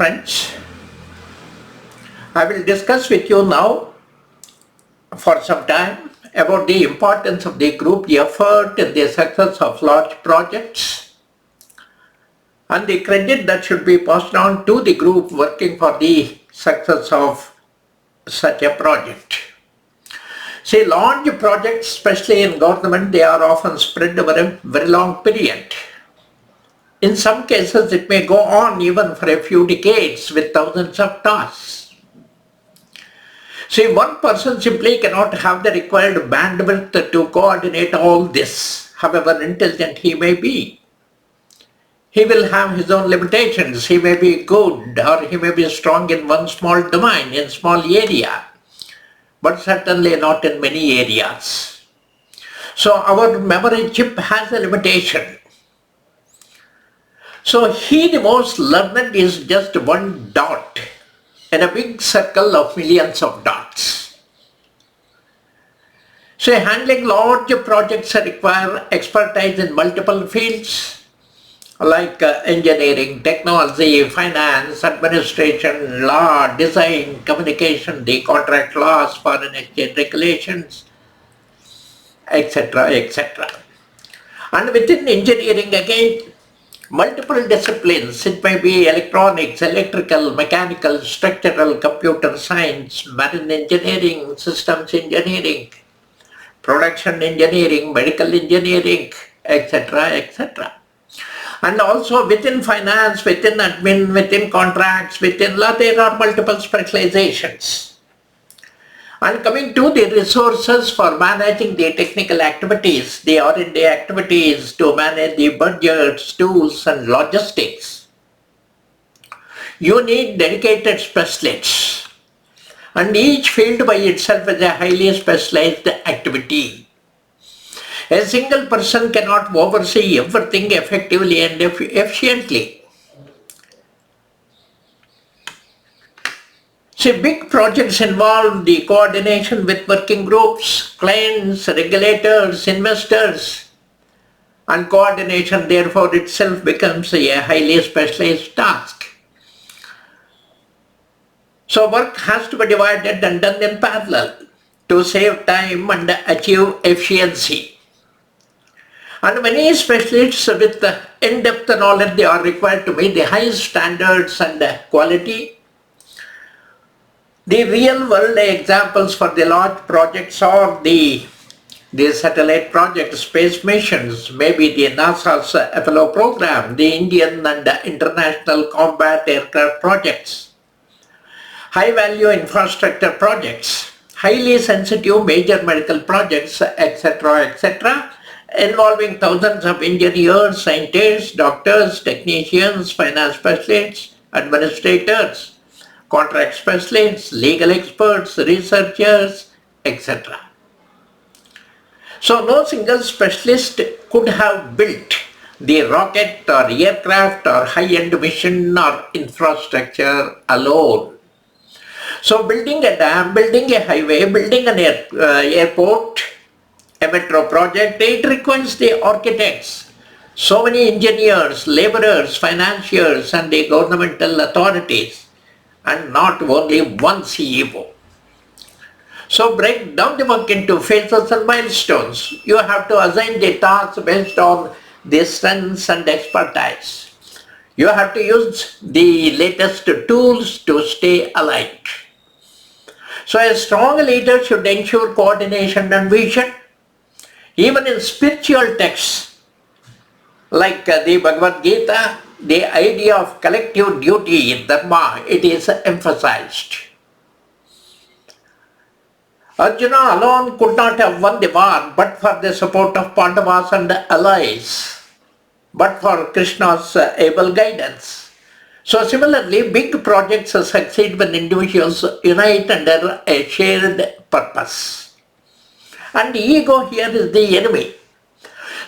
friends. I will discuss with you now for some time about the importance of the group effort in the success of large projects and the credit that should be passed on to the group working for the success of such a project. See, large projects, especially in government, they are often spread over a very long period. In some cases, it may go on even for a few decades with thousands of tasks. See, one person simply cannot have the required bandwidth to coordinate all this, however intelligent he may be. He will have his own limitations. He may be good or he may be strong in one small domain, in small area, but certainly not in many areas. So our memory chip has a limitation. So he, the most learned, is just one dot in a big circle of millions of dots. So handling large projects require expertise in multiple fields like engineering, technology, finance, administration, law, design, communication, the contract laws, foreign exchange regulations, etc., etc. And within engineering again, multiple disciplines. It may be electronics, electrical, mechanical, structural, computer science, marine engineering, systems engineering, production engineering, medical engineering, etc., etc. And also within finance, within admin, within contracts, within law, there are multiple specializations. And coming to the resources for managing the technical activities, the R&D activities, to manage the budgets, tools and logistics, you need dedicated specialists. And each field by itself is a highly specialized activity. A single person cannot oversee everything effectively and efficiently. See, big projects involve the coordination with working groups, clients, regulators, investors, and coordination therefore itself becomes a highly specialized task. So work has to be divided and done in parallel to save time and achieve efficiency. And many specialists with in-depth knowledge, they are required to meet the highest standards and quality. The real world examples for the large projects are the satellite project, space missions, maybe the NASA's Apollo program, the Indian and international combat aircraft projects, high value infrastructure projects, highly sensitive major medical projects, etc., etc., involving thousands of engineers, scientists, doctors, technicians, finance specialists, administrators, contract specialists, legal experts, researchers, etc. So no single specialist could have built the rocket or aircraft or high-end mission or infrastructure alone. So building a dam, building a highway, building an airport, a metro project, it requires the architects, so many engineers, laborers, financiers and the governmental authorities, and not only one CEO. So break down the work into phases and milestones. You have to assign the tasks based on the strengths and expertise. You have to use the latest tools to stay aligned. So a strong leader should ensure coordination and vision. Even in spiritual texts like the Bhagavad Gita, the idea of collective duty in Dharma, it is emphasized. Arjuna alone could not have won the war but for the support of Pandavas and allies, but for Krishna's able guidance. So similarly, big projects succeed when individuals unite under a shared purpose. And ego here is the enemy.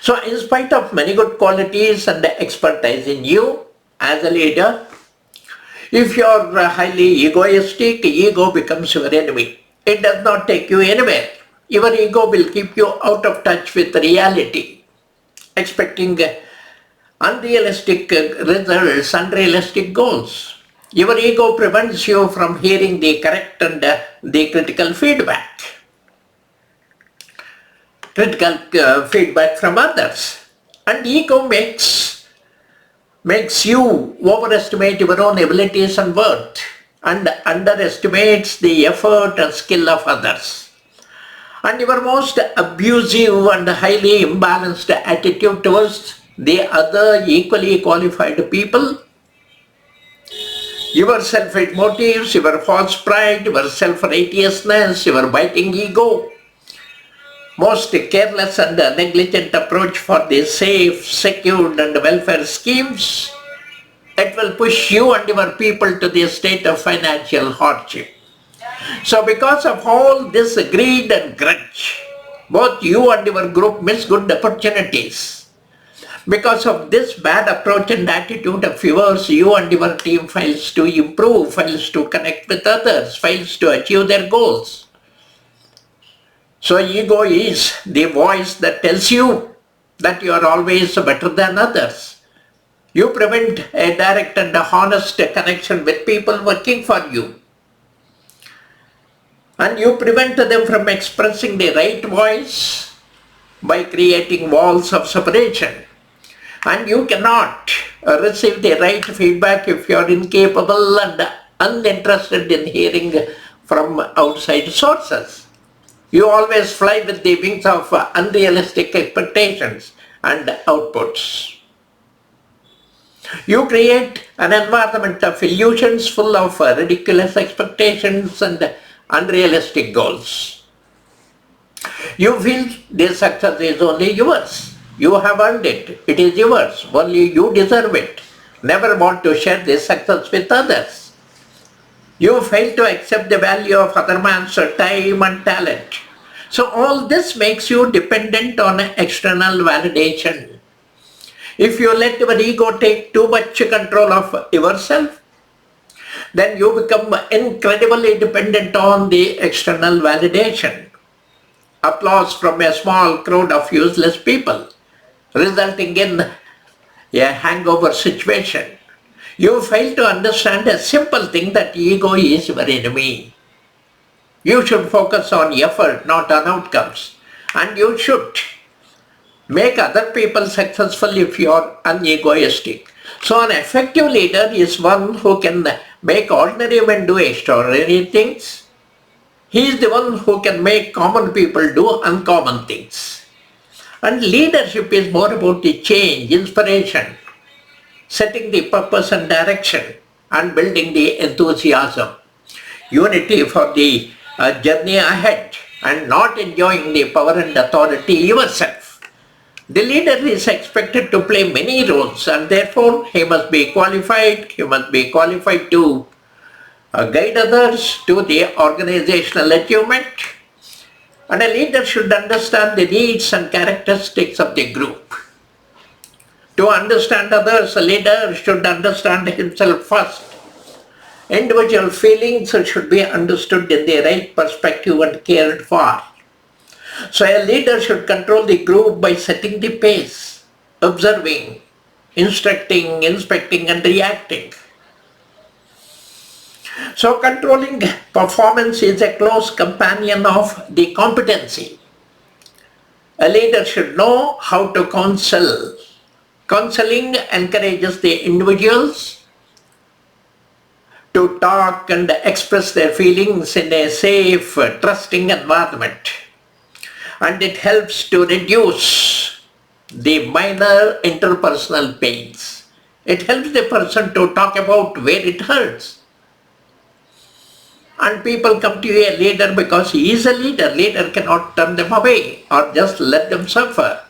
So in spite of many good qualities and expertise in you as a leader, if you are highly egoistic, ego becomes your enemy. It does not take you anywhere. Your ego will keep you out of touch with reality, expecting unrealistic results, unrealistic goals. Your ego prevents you from hearing the correct and the critical feedback. Feedback from others. And ego makes you overestimate your own abilities and worth and underestimates the effort and skill of others. And your most abusive and highly imbalanced attitude towards the other equally qualified people, your selfish motives, your false pride, your self-righteousness, your biting ego, most careless and negligent approach for the safe, secured and welfare schemes, it will push you and your people to the state of financial hardship. So because of all this greed and grudge, both you and your group miss good opportunities. Because of this bad approach and attitude of yours, you and your team fails to improve, fails to connect with others, fails to achieve their goals. So ego is the voice that tells you that you are always better than others. You prevent a direct and honest connection with people working for you. And you prevent them from expressing the right voice by creating walls of separation. And you cannot receive the right feedback if you are incapable and uninterested in hearing from outside sources. You always fly with the wings of unrealistic expectations and outputs. You create an environment of illusions full of ridiculous expectations and unrealistic goals. You feel this success is only yours. You have earned it. It is yours. Only you deserve it. Never want to share this success with others. You fail to accept the value of other man's time and talent. So all this makes you dependent on external validation. If you let your ego take too much control of yourself, then you become incredibly dependent on the external validation. Applause from a small crowd of useless people, resulting in a hangover situation. You fail to understand a simple thing, that ego is your enemy. You should focus on effort, not on outcomes. And you should make other people successful if you are unegoistic. So an effective leader is one who can make ordinary men do extraordinary things. He is the one who can make common people do uncommon things. And leadership is more about the change, inspiration, setting the purpose and direction, and building the enthusiasm, unity for the journey ahead, and not enjoying the power and authority yourself. The leader is expected to play many roles, and therefore he must be qualified to guide others to the organizational achievement. And a leader should understand the needs and characteristics of the group. To understand others, a leader should understand himself first. Individual feelings should be understood in the right perspective and cared for. So a leader should control the group by setting the pace, observing, instructing, inspecting and reacting. So controlling performance is a close companion of the competency. A leader should know how to counsel. Counseling encourages the individuals to talk and express their feelings in a safe, trusting environment. And it helps to reduce the minor interpersonal pains. It helps the person to talk about where it hurts. And people come to a leader because he is a leader. Leader cannot turn them away or just let them suffer.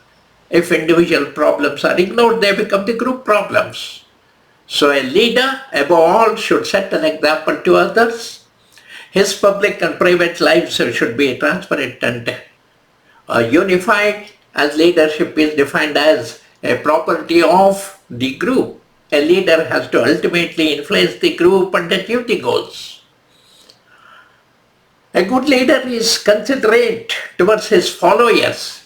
If individual problems are ignored, they become the group problems. So a leader, above all, should set an example to others. His public and private lives should be transparent and unified, as leadership is defined as a property of the group. A leader has to ultimately influence the group and achieve the goals. A good leader is considerate towards his followers.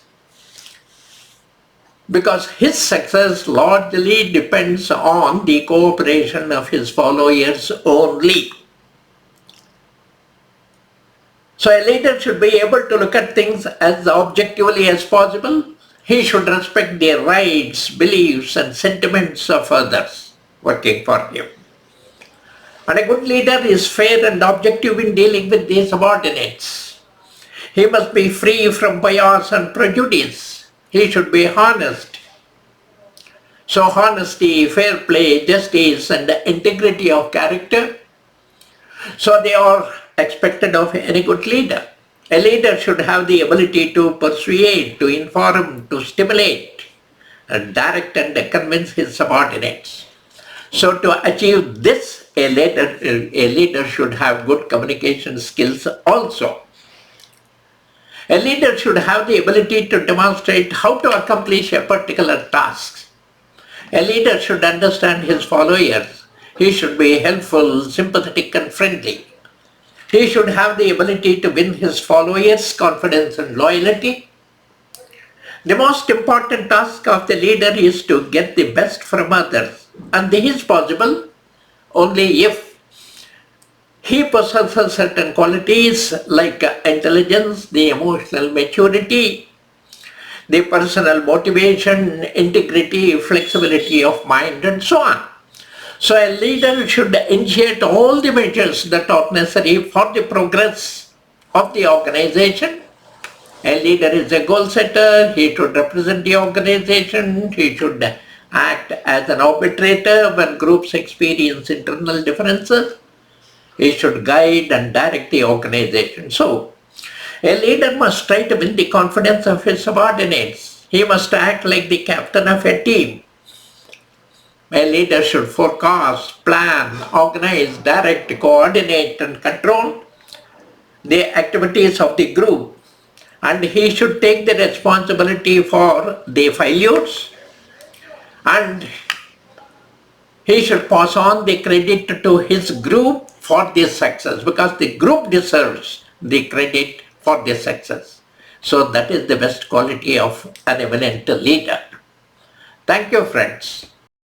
because his success largely depends on the cooperation of his followers only. So a leader should be able to look at things as objectively as possible. He should respect the rights, beliefs and sentiments of others working for him. And a good leader is fair and objective in dealing with his subordinates. He must be free from bias and prejudice. He should be honest. So honesty, fair play, justice and integrity of character, so they are expected of any good leader. A leader should have the ability to persuade, to inform, to stimulate, and direct and convince his subordinates. So to achieve this, a leader should have good communication skills also. A leader should have the ability to demonstrate how to accomplish a particular task. A leader should understand his followers. He should be helpful, sympathetic and friendly. He should have the ability to win his followers' confidence and loyalty. The most important task of the leader is to get the best from others, and this is possible only if he possesses certain qualities like intelligence, the emotional maturity, the personal motivation, integrity, flexibility of mind and so on. So a leader should initiate all the measures that are necessary for the progress of the organization. A leader is a goal setter. He should represent the organization. He should act as an arbitrator when groups experience internal differences. He should guide and direct the organization. So a leader must try to win the confidence of his subordinates. He must act like the captain of a team. A leader should forecast, plan, organize, direct, coordinate and control the activities of the group, and he should take the responsibility for the failures, and he should pass on the credit to his group for this success, because the group deserves the credit for this success. So that is the best quality of an eminent leader. Thank you, friends.